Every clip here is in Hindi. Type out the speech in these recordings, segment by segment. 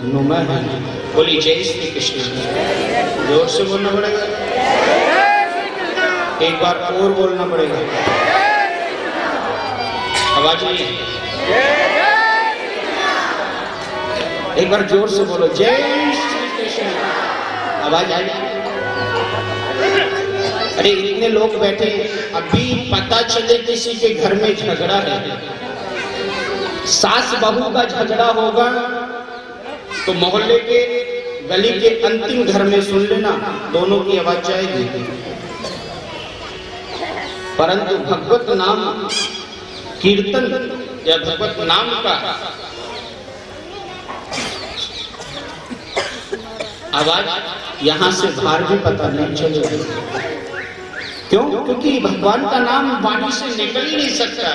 नुमः। बोली जय श्री कृष्ण। जोर से बोलना पड़ेगा, एक बार और बोलना पड़ेगा, आवाज नहीं है। एक बार जोर से बोलो जय श्री कृष्ण, आवाज आई। अरे इतने लोग बैठे, अभी पता चले किसी के घर में झगड़ा है, सास बहू का झगड़ा होगा तो मोहल्ले के गली के अंतिम घर में सुन लेना, दोनों की आवाज जाएगी। परंतु भगवत नाम कीर्तन या भगवत नाम का आवाज यहां से बाहर भी पता नहीं चलेगा। क्यों? क्योंकि भगवान का नाम वाणी से निकल ही नहीं सकता।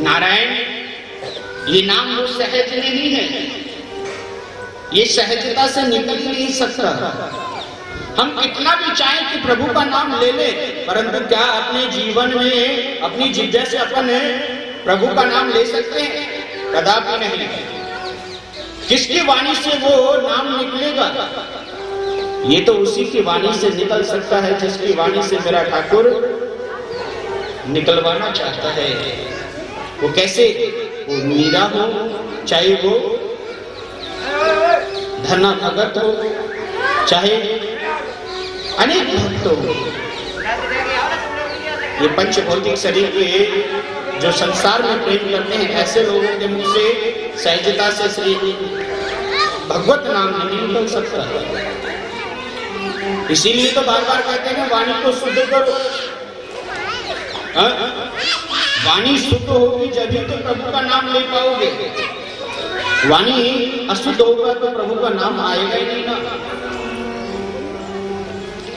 नारायण ये नाम वो सहज नहीं है, ये सहजता से निकल ही नहीं सकता। हम कितना भी चाहें कि प्रभु का नाम ले ले, परंतु क्या अपने जीवन में अपनी जिद्द से अपन प्रभु का नाम ले सकते हैं? कदापि नहीं। किसकी वाणी से वो नाम निकलेगा? ये तो उसी की वाणी से निकल सकता है जिसकी वाणी से मेरा ठाकुर निकलवाना चाहता है। वो कैसे? वो मीरा हो, चाहे वो धना भगत हो, चाहे अनेक भक्त हो। ये पंच भौतिक शरीर के जो संसार में प्रेम करते हैं, ऐसे लोगों के मुख से सहजता से श्री भगवत नाम नहीं निकल सकता। इसीलिए तो बार बार कहते हैं वाणी को शुद्ध करो। वाणी शुद्ध होगी जब तो प्रभु का नाम ले पाओगे। वाणी अशुद्ध होगा तो प्रभु का नाम आएगा ही नहीं ना।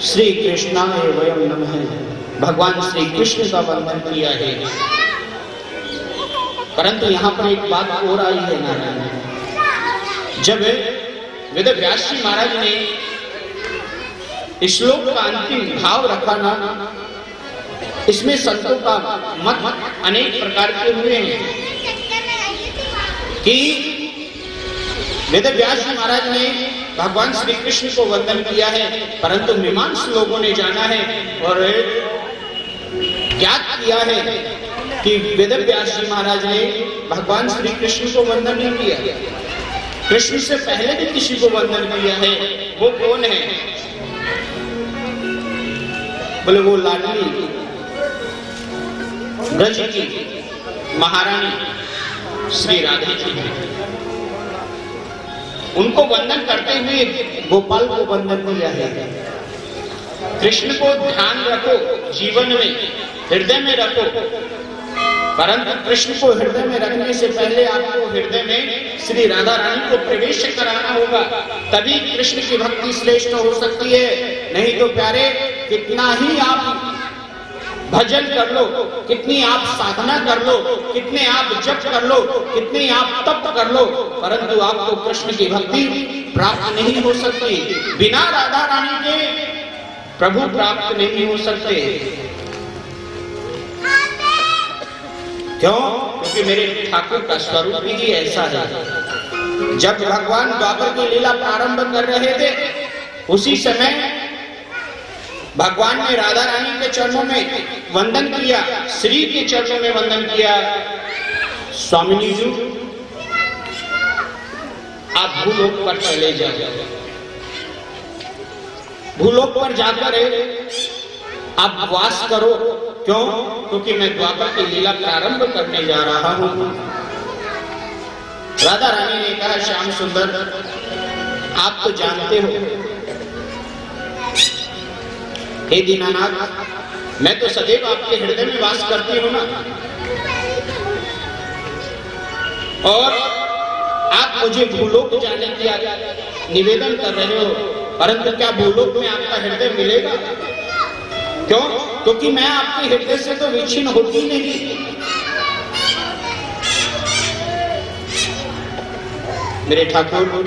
श्री कृष्णाय वयम नमः। भगवान श्री कृष्ण का वंदन किया है। परंतु यहाँ पर एक बात और आई है नारायण। जब वेद व्यास जी महाराज ने श्लोक का अंतिम भाव रखा ना, इसमें संतों का मत अनेक प्रकार के हुए हैं कि वेद व्यास जी महाराज ने भगवान श्री कृष्ण को वंदन किया है, परंतु मीमांस लोगों ने जाना है और ज्ञात किया है कि वेद व्यास जी महाराज ने भगवान श्री कृष्ण को वंदन नहीं किया। कृष्ण से पहले भी किसी को वंदन किया है। वो कौन है? बोले वो लाडली ब्रज की महारानी श्री राधा जी। उनको वंदन करते हुए गोपाल को वंदन किया है। कृष्ण को ध्यान रखो, जीवन में हृदय में रखो, परंतु कृष्ण को हृदय में रखने से पहले आपको हृदय में श्री राधा रानी को प्रवेश कराना होगा, तभी कृष्ण की भक्ति श्रेष्ठ हो सकती है। नहीं तो प्यारे, कितना ही आप भजन कर लो, कितनी आप साधना कर लो, कितने आप जप कर लो, कितने आप तप कर लो, परंतु आपको कृष्ण की भक्ति प्राप्त नहीं हो सकती। बिना राधा रानी के प्रभु प्राप्त नहीं हो सकते। क्यों? क्योंकि मेरे ठाकुर का स्वरूप ही ऐसा है। जब भगवान द्वापर की लीला प्रारंभ कर रहे थे, उसी समय भगवान ने राधा रानी के चरणों में वंदन किया, श्री के चरणों में वंदन किया। स्वामिनी जी, आप भूलोक पर चले जाओ। भूलोक पर जाकर आप वास करो। क्यों? क्योंकि मैं द्वापर की लीला प्रारंभ करने जा रहा हूं। राधा रानी ने कहा, श्याम सुंदर, आप तो जानते हो, हे दीनानाथ, मैं तो सदैव आपके हृदय में वास करती हूं ना, और आप मुझे भूलोक जाने की निवेदन कर रहे हो, परंतु क्या भूलोक में आपका हृदय मिलेगा? क्यों? क्योंकि मैं आपके हृदय से तो विच्छिन्न होती नहीं। मेरे ठाकुर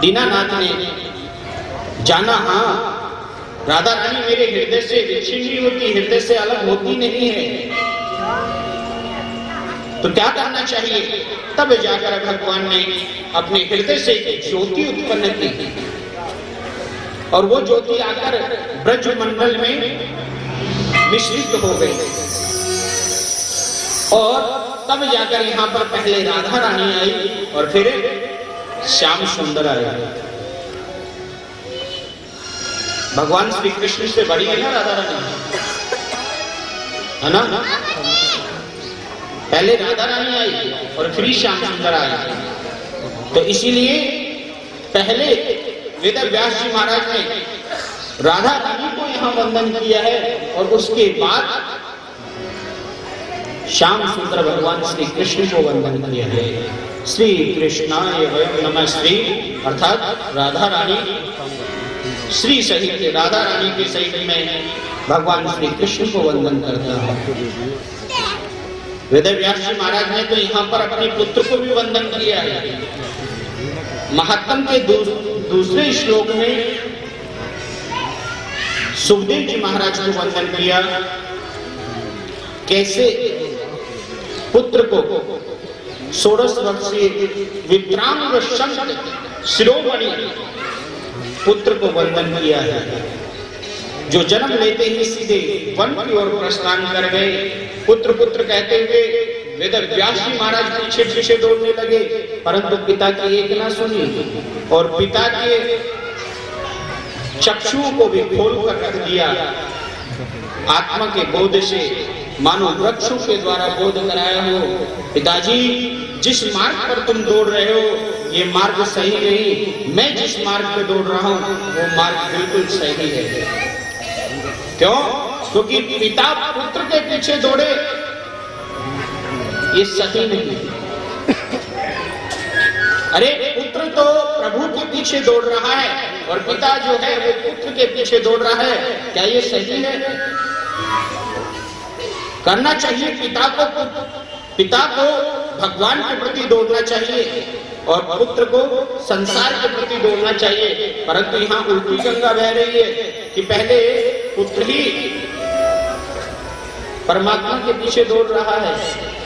दीनानाथ ने जाना, हाँ, राधा रानी मेरे हृदय से विच्छिन्न नहीं होती, हृदय से अलग होती नहीं है। तो क्या करना चाहिए? तब जाकर भगवान ने अपने हृदय से ज्योति उत्पन्न की और वो ज्योति आकर ब्रज मंडल में मिश्रित हो गई और तब जाकर यहाँ पर पहले राधा रानी आई और फिर श्याम सुंदर आया। भगवान श्री कृष्ण से बड़ी है ना राधा रानी, है ना? पहले राधा रानी आई और फिर श्याम सुंदर आया। तो इसीलिए पहले वेद व्यास जी महाराज ने राधा रानी को यहाँ वंदन किया है और उसके बाद श्याम सुंदर भगवान श्री कृष्ण को वंदन किया है। श्री कृष्णाय वयं नमः श्री, अर्थात राधा रानी श्री सहित, राधा रानी के सहित में भगवान श्री कृष्ण को वंदन करता है। वेद व्यास जी महाराज ने तो यहाँ पर अपने पुत्र को भी वंदन किया है। महात्म के दूसरे श्लोक में सुखदेव जी महाराज को वंदन किया। कैसे पुत्र को 16 वर्षीय विद्रांग संत शिरोमणि पुत्र को वंदन किया है, जो जन्म लेते ही सीधे वन की ओर प्रस्थान कर गए। पुत्र पुत्र कहते हुए वेद व्यास जी महाराज पीछे पीछे दौड़ने लगे, परंतु पिता की एक ना सुनी और पिता के चक्षुओं को भी खोल कर रख दिया। आत्मा के बोध से मानो वृक्षों के द्वारा बोध कराया हो, पिताजी जिस मार्ग पर तुम दौड़ रहे हो ये मार्ग सही नहीं, मैं जिस मार्ग पे दौड़ रहा हूं वो मार्ग बिल्कुल सही है। क्यों? क्योंकि पिता पुत्र के पीछे दौड़े ये सही नहीं। अरे पुत्र तो प्रभु के पीछे दौड़ रहा है और पिता जो है वो पुत्र के पीछे दौड़ रहा है, क्या ये सही है? करना चाहिए पिता को भगवान के प्रति दौड़ना चाहिए और पुत्र को संसार के प्रति दौड़ना चाहिए। परंतु यहाँ उल्टी गंगा बह रही है कि पहले पुत्र ही परमात्मा के पीछे दौड़ रहा है।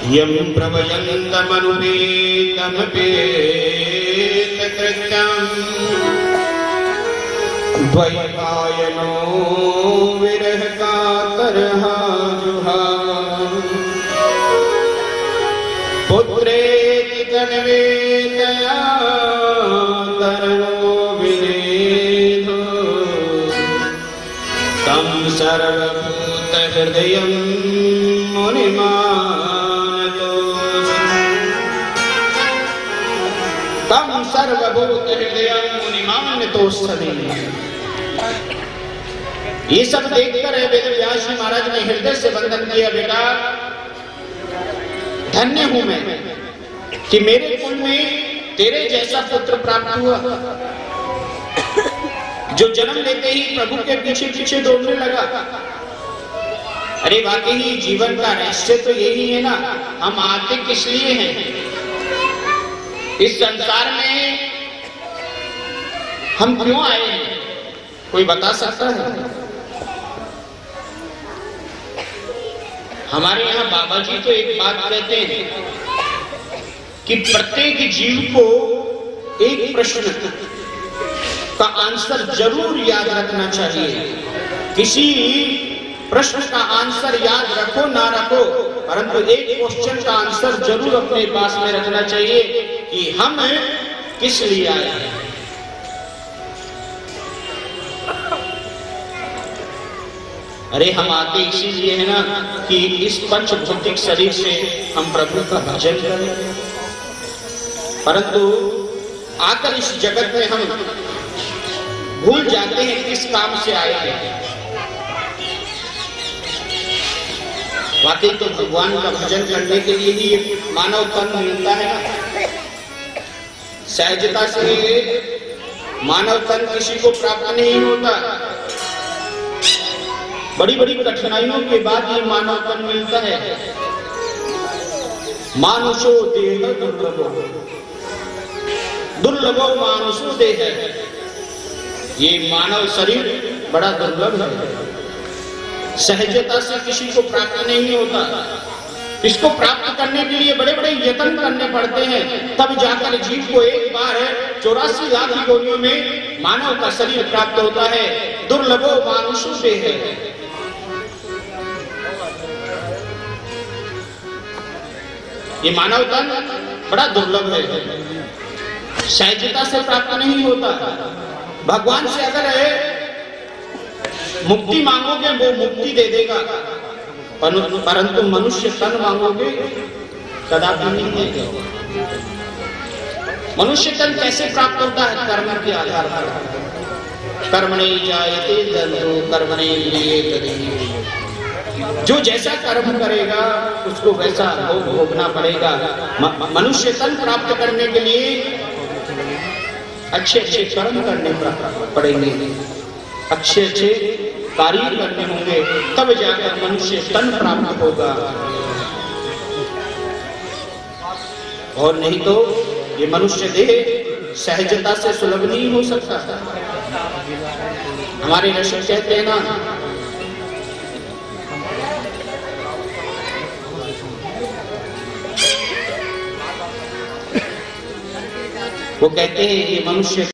यम प्रवयन्तमनुपेतमपेत कृत्यं द्वैपायनो विरह कातरः जुहाव पुत्रेति तन्वेतया तरणो विनेधो तं सर्वभूत हृदयं तम सर्वभूत हृदयं मुनिमान्यतोऽस्मि। ये सब देखकर वेद व्यास जी महाराज ने हृदय से वंदन किया, बेटा धन्य हूं मैं कि मेरे कुल में तेरे जैसा पुत्र प्राप्त हुआ, जो जन्म लेते ही प्रभु के पीछे पीछे दौड़ने लगा। अरे वाकई जीवन का रहस्य तो यही है ना, हम आते किस लिए हैं इस संसार में, हम क्यों आए हैं? कोई बता सकता है? हमारे यहाँ बाबा जी तो एक बात कहते हैं कि प्रत्येक जीव को एक प्रश्न का आंसर जरूर याद रखना चाहिए। किसी प्रश्न का आंसर याद रखो ना रखो, परंतु एक क्वेश्चन का आंसर जरूर अपने पास में रखना चाहिए कि हम किस लिए आए हैं। अरे हम आते इसीलिए है ना कि इस पंच भौतिक शरीर से हम प्रभु का भजन करें, परंतु आकर इस जगत में हम भूल जाते हैं किस काम से आए हैं। वाकई तो भगवान का भजन करने के लिए ही ये मानव तन मिलता है ना। सहजता से मानव तन किसी को प्राप्त नहीं होता, बड़ी बड़ी कठिनाइयों के बाद ये मानव तन मिलता है। मानुषो देह दुर्लभो मानुषो देह, ये मानव शरीर बड़ा दुर्लभ है, सहजता से किसी को प्राप्त नहीं होता। इसको प्राप्त करने के लिए बड़े बड़े यत्न करने पड़ते हैं, तब जाकर जीव को एक बार 84 लाख योनियों में मानव का शरीर प्राप्त होता है। दुर्लभो मानुषो देह, ये मानव तन बड़ा दुर्लभ है, सहजता से प्राप्त नहीं होता। भगवान से अगर मुक्ति मांगोगे वो मुक्ति दे देगा, परंतु मनुष्य तन मांगोगे कदापि नहीं देगा। मनुष्य तन कैसे प्राप्त होता है? कर्म के आधार पर। कर्मणे जायते जन्तो कर्मणे म्रियेत। जो जैसा कर्म करेगा उसको वैसा भोग भोगना पड़ेगा। मनुष्य तन प्राप्त करने के लिए अच्छे अच्छे कर्म करने पड़ेंगे, अच्छे अच्छे कार्य करने होंगे, तब जाकर मनुष्य तन प्राप्त होगा। और नहीं तो ये मनुष्य देह सहजता से सुलभ नहीं हो सकता। हमारे ऋषि कहते हैं ना, वो कहते हैं ये मनुष्य